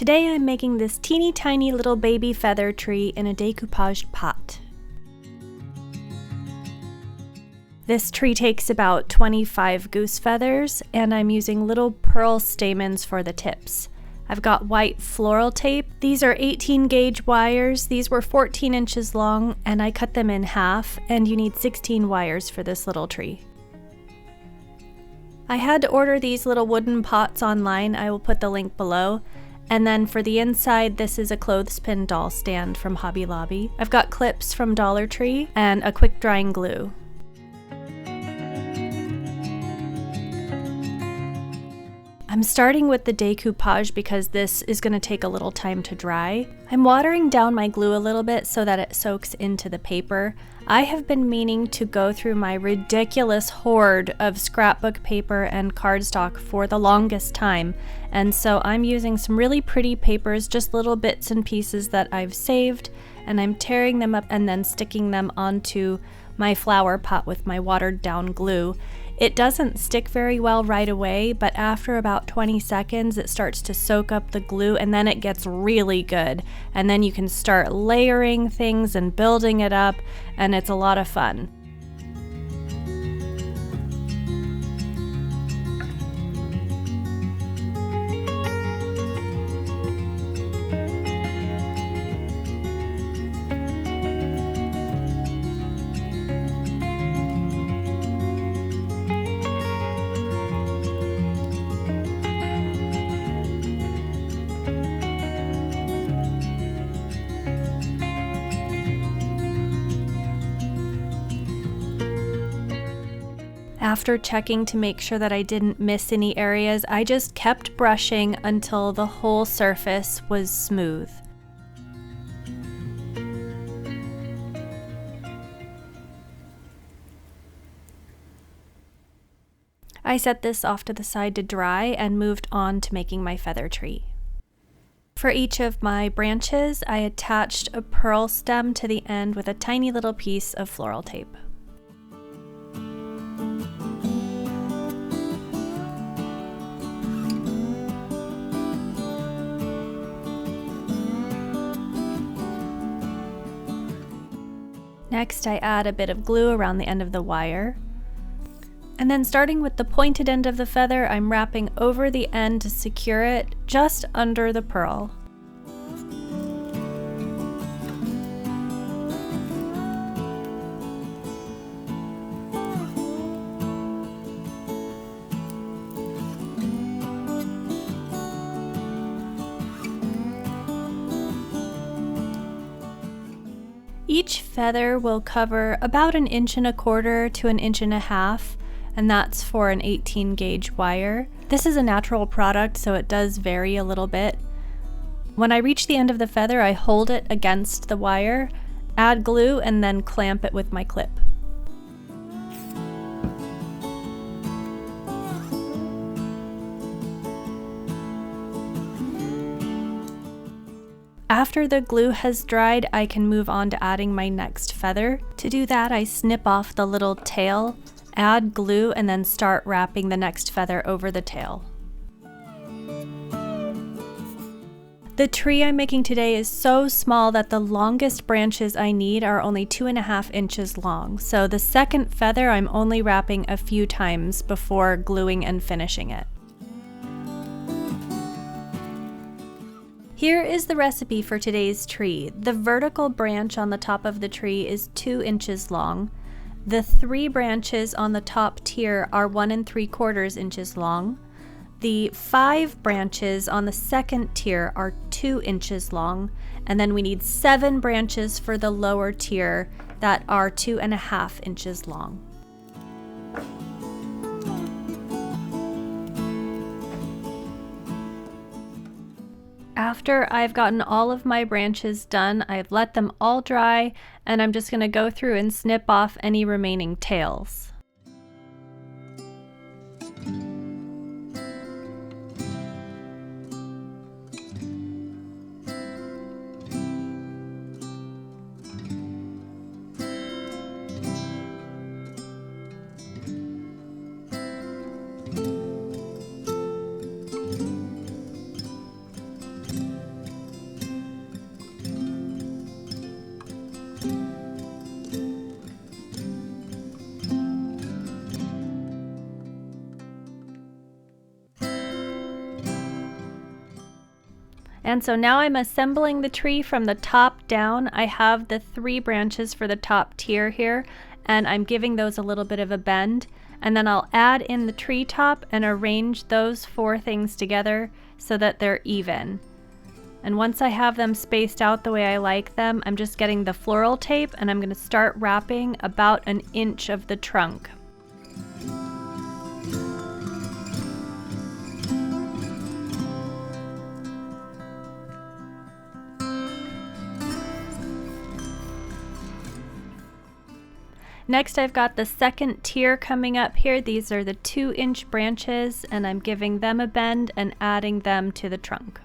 Today I'm making this teeny tiny little baby feather tree in a decoupaged pot. This tree takes about 25 goose feathers, and I'm using little pearl stamens for the tips. I've got white floral tape. These are 18 gauge wires. These were 14 inches long, and I cut them in half, and you need 16 wires for this little tree. I had to order these little wooden pots online. I will put the link below. And then for the inside, this is a clothespin doll stand from Hobby Lobby. I've got clips from Dollar Tree and a quick drying glue. I'm starting with the decoupage because this is going to take a little time to dry. I'm watering down my glue a little bit so that it soaks into the paper. I have been meaning to go through my ridiculous hoard of scrapbook paper and cardstock for the longest time, and so I'm using some really pretty papers, just little bits and pieces that I've saved, and I'm tearing them up and then sticking them onto my flower pot with my watered down glue. It doesn't stick very well right away, but after about 20 seconds it starts to soak up the glue, and then it gets really good. And then you can start layering things and building it up, and it's a lot of fun. After checking to make sure that I didn't miss any areas, I just kept brushing until the whole surface was smooth. I set this off to the side to dry and moved on to making my feather tree. For each of my branches, I attached a pearl stem to the end with a tiny little piece of floral tape. Next, I add a bit of glue around the end of the wire. And then starting with the pointed end of the feather, I'm wrapping over the end to secure it just under the pearl. Each feather will cover about 1.25 inches to 1.5 inches, and that's for an 18 gauge wire. This is a natural product, so it does vary a little bit. When I reach the end of the feather, I hold it against the wire, add glue, and then clamp it with my clip. After the glue has dried, I can move on to adding my next feather. To do that, I snip off the little tail, add glue, and then start wrapping the next feather over the tail. The tree I'm making today is so small that the longest branches I need are only 2.5 inches long, so the second feather I'm only wrapping a few times before gluing and finishing it. Here is the recipe for today's tree. The vertical branch on the top of the tree is 2 inches long. The 3 branches on the top tier are 1 3/4 inches long. The 5 branches on the second tier are 2 inches long. And then we need 7 branches for the lower tier that are 2.5 inches long. After I've gotten all of my branches done, I've let them all dry, and I'm just going to go through and snip off any remaining tails. And so now I'm assembling the tree from the top down. I have the 3 branches for the top tier here, and I'm giving those a little bit of a bend. And then I'll add in the tree top and arrange those 4 things together so that they're even. And once I have them spaced out the way I like them, I'm just getting the floral tape and I'm going to start wrapping about 1 inch of the trunk. Next, I've got the second tier coming up here. These are the 2-inch branches, and I'm giving them a bend and adding them to the trunk.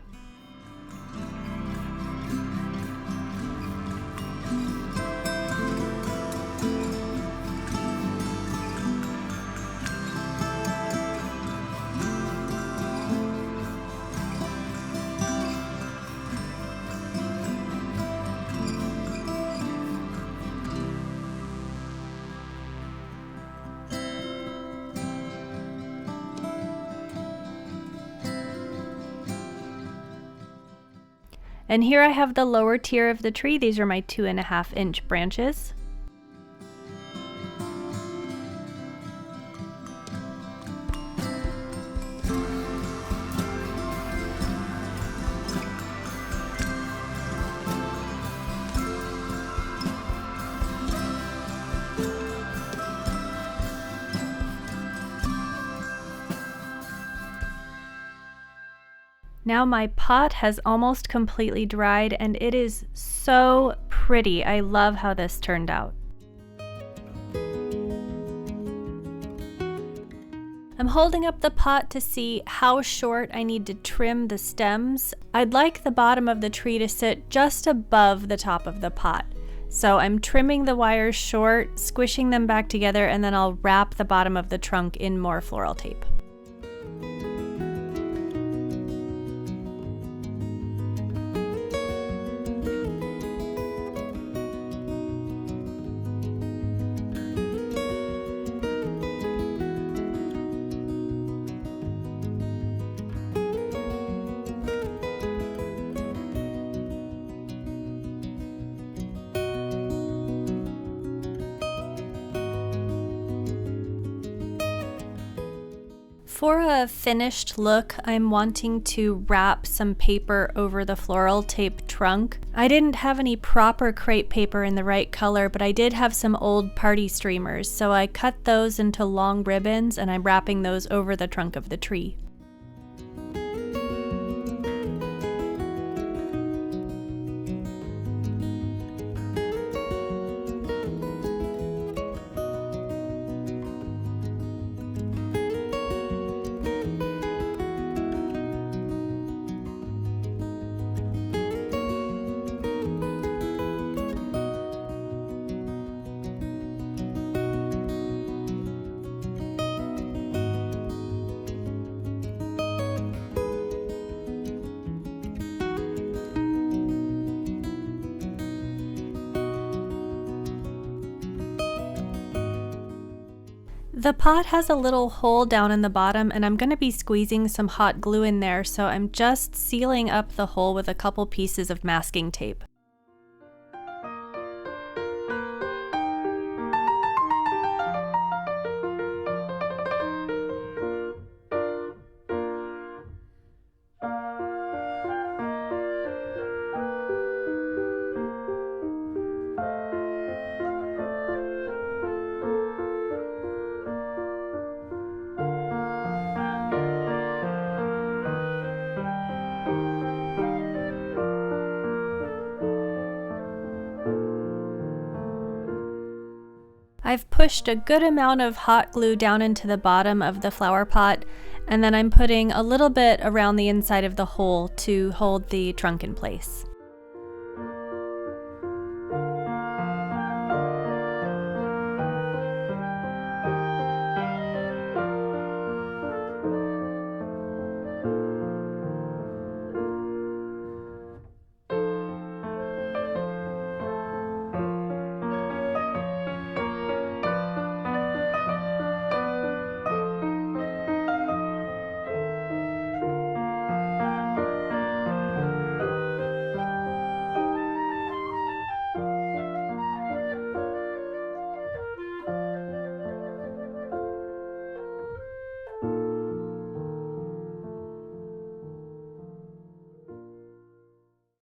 And here I have the lower tier of the tree. These are my 2.5-inch branches. Now my pot has almost completely dried and it is so pretty. I love how this turned out. I'm holding up the pot to see how short I need to trim the stems. I'd like the bottom of the tree to sit just above the top of the pot. So I'm trimming the wires short, squishing them back together, and then I'll wrap the bottom of the trunk in more floral tape. For a finished look, I'm wanting to wrap some paper over the floral tape trunk. I didn't have any proper crepe paper in the right color, but I did have some old party streamers, so I cut those into long ribbons and I'm wrapping those over the trunk of the tree. The pot has a little hole down in the bottom and I'm going to be squeezing some hot glue in there, so I'm just sealing up the hole with a couple pieces of masking tape. I've pushed a good amount of hot glue down into the bottom of the flower pot, and then I'm putting a little bit around the inside of the hole to hold the trunk in place.